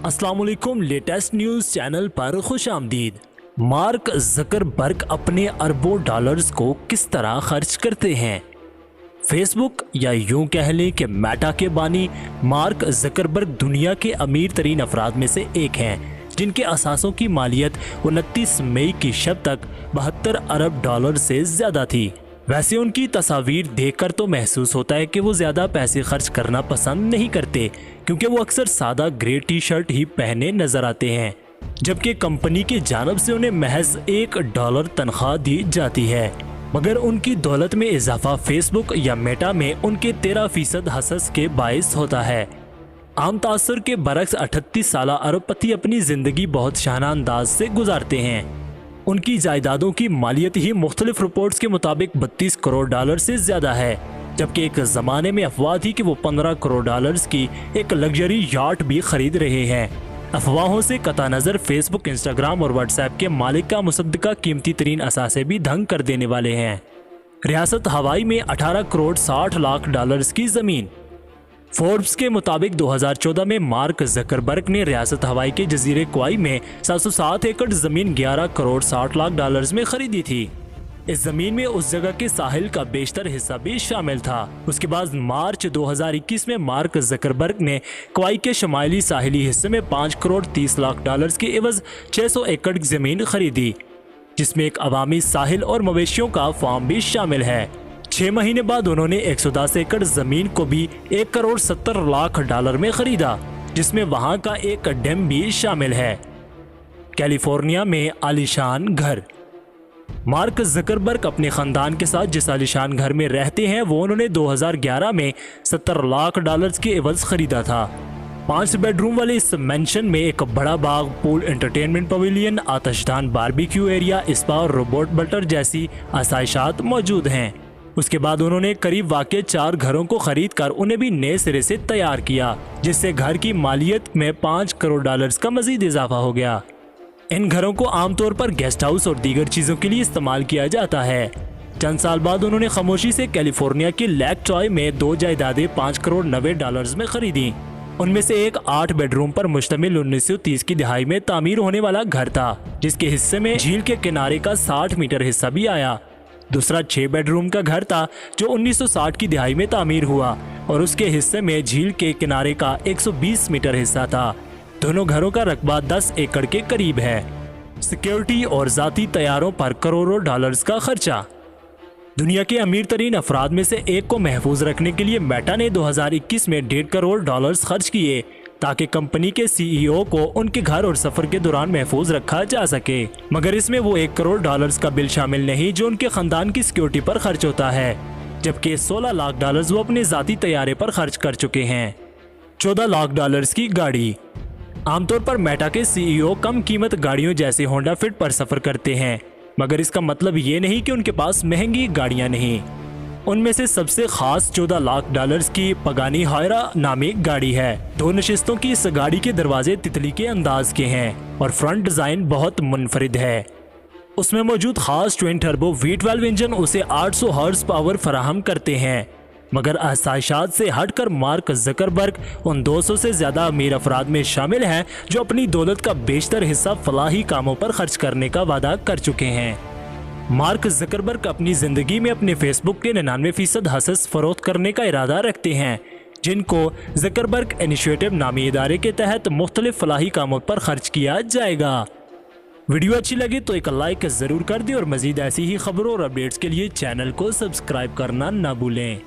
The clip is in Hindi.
अस्सलाम वालेकुम, लेटेस्ट न्यूज़ चैनल पर खुश आमदीद। मार्क ज़करबर्ग अपने अरबों डॉलर्स को किस तरह खर्च करते हैं। फेसबुक या यूं कह लें कि मेटा के बानी मार्क ज़करबर्ग दुनिया के अमीर तरीन अफराद में से एक हैं, जिनके असासों की मालियत 29 मई की शब तक 72 अरब डॉलर से ज़्यादा थी। वैसे उनकी तस्वीर देखकर तो महसूस होता है कि वो ज़्यादा पैसे खर्च करना पसंद नहीं करते, क्योंकि वो अक्सर सादा ग्रे टी शर्ट ही पहने नजर आते हैं, जबकि कंपनी की जानब से उन्हें महज $1 तनख्वाह दी जाती है। मगर उनकी दौलत में इजाफा फेसबुक या मेटा में उनके 13% हसस के बायस होता है। आम तासर के बरक्स 38 साल अरबपति अपनी जिंदगी बहुत शाना अंदाज से गुजारते हैं। उनकी जायदादों की मालियत ही मुख्तलिफ रिपोर्ट्स के मुताबिक 32 करोड़ डॉलर से ज्यादा है, जबकि एक जमाने में अफवाह थी कि वो 15 करोड़ डॉलर्स की एक लग्जरी याट भी खरीद रहे हैं। अफवाहों से कता नजर फेसबुक, इंस्टाग्राम और व्हाट्सएप के मालिक का मुसद्दका कीमती तरीन असासे भी दंग कर देने वाले हैं। रियासत हवाई में 18 करोड़ 60 लाख डॉलर्स की जमीन। फोर्ब्स के मुताबिक 2014 में मार्क ज़करबर्ग ने रियासत हवाई के जजीरे क्वाई में 707 एकड़ जमीन 11 करोड़ 60 लाख डॉलर्स में खरीदी थी। इस जमीन में उस जगह के साहिल का बेशतर हिस्सा भी शामिल था। उसके बाद मार्च 2021 में मार्क ज़करबर्ग ने क्वाई के शमाली साहिली हिस्से में 5 करोड़ 30 लाख डॉलर्स की एवज 600 एकड़ जमीन खरीदी, जिसमें एक अवामी साहिल और मवेशियों का फार्म भी शामिल है। 6 महीने बाद उन्होंने 110 एकड़ जमीन को भी 1 करोड़ 70 लाख डॉलर में खरीदा, जिसमें वहां का एक डैम भी शामिल है। कैलिफोर्निया में आलीशान घर। मार्क ज़करबर्ग अपने खानदान के साथ जिस आलीशान घर में रहते हैं वो उन्होंने 2011 में 70 लाख डॉलर्स के एवज खरीदा था। 5 बेडरूम वाले इस मेंशन में एक बड़ा बाग, पूल, एंटरटेनमेंट पवेलियन, आतिशदान, बारबेक्यू एरिया, स्पा और रोबोट बटर जैसी आसाइशात मौजूद हैं। उसके बाद उन्होंने करीब वाक़े 4 घरों को खरीद कर उन्हें भी नए सिरे से तैयार किया, जिससे घर की मालियत में 5 करोड़ डॉलर्स का मजीद इजाफा हो गया। इन घरों को आमतौर पर गेस्ट हाउस और दीगर चीज़ों के लिए इस्तेमाल किया जाता है। चंद साल बाद उन्होंने खामोशी से कैलिफोर्निया के लेक ट्रॉय में 2 जायदादें 5 करोड़ 90 डॉलर्स में खरीदी। उनमें से एक 8 बेडरूम पर मुश्तमिल 1930 की दिहाई में तामीर होने वाला घर था, जिसके हिस्से में झील के किनारे का 60 मीटर हिस्सा भी आया। दूसरा 6 बेडरूम का घर था जो 1960 की दिहाई में तामीर हुआ और उसके हिस्से में झील के किनारे का 120 मीटर हिस्सा था। दोनों घरों का रकबा 10 एकड़ के करीब है। सिक्योरिटी और जाती तैयारों पर करोड़ों डॉलर्स का खर्चा। दुनिया के अमीर तरीन अफराद में से एक को महफूज रखने के लिए मेटा ने 2021 में 1.5 करोड़ डॉलर्स खर्च किए, ताकि कंपनी के सीईओ को उनके घर और सफर के दौरान महफूज रखा जा सके। मगर इसमें वो 1 करोड़ डॉलर्स का बिल शामिल नहीं जो उनके खानदान की सिक्योरिटी पर खर्च होता है, जबकि 16 लाख डॉलर्स वो अपने जाती तैयारे पर खर्च कर चुके हैं। 14 लाख डॉलर्स की गाड़ी। आमतौर पर मेटा के सीईओ कम कीमत गाड़ियों जैसे होंडा फिट पर सफर करते हैं, मगर इसका मतलब ये नहीं कि उनके पास महंगी गाड़ियां नहीं। उनमें से सबसे खास 14 लाख डॉलर्स की पगानी हायरा नामी गाड़ी है। 2 नशिस्तों की इस गाड़ी के दरवाजे तितली के अंदाज के हैं और फ्रंट डिजाइन बहुत मुनफरिद है। उसमें मौजूद खास ट्विन टर्बो V12 इंजन उसे 800 हॉर्स पावर फराहम करते हैं। मगर आसाइशात से हटकर मार्क ज़करबर्ग उन 200 से ज्यादा अमीर अफराद में शामिल हैं जो अपनी दौलत का बेशतर हिस्सा फलाही कामों पर खर्च करने का वादा कर चुके हैं। मार्क ज़करबर्ग अपनी जिंदगी में अपने फेसबुक के 99% हसस फरोख्त करने का इरादा रखते हैं, जिनको ज़करबर्ग इनिशिएटिव नामी इदारे के तहत मुख्तलिफ फलाही कामों पर खर्च किया जाएगा। वीडियो अच्छी लगी तो एक लाइक जरूर कर दें और मजीद ऐसी ही खबरों और अपडेट्स के लिए चैनल को सब्सक्राइब करना ना भूलें।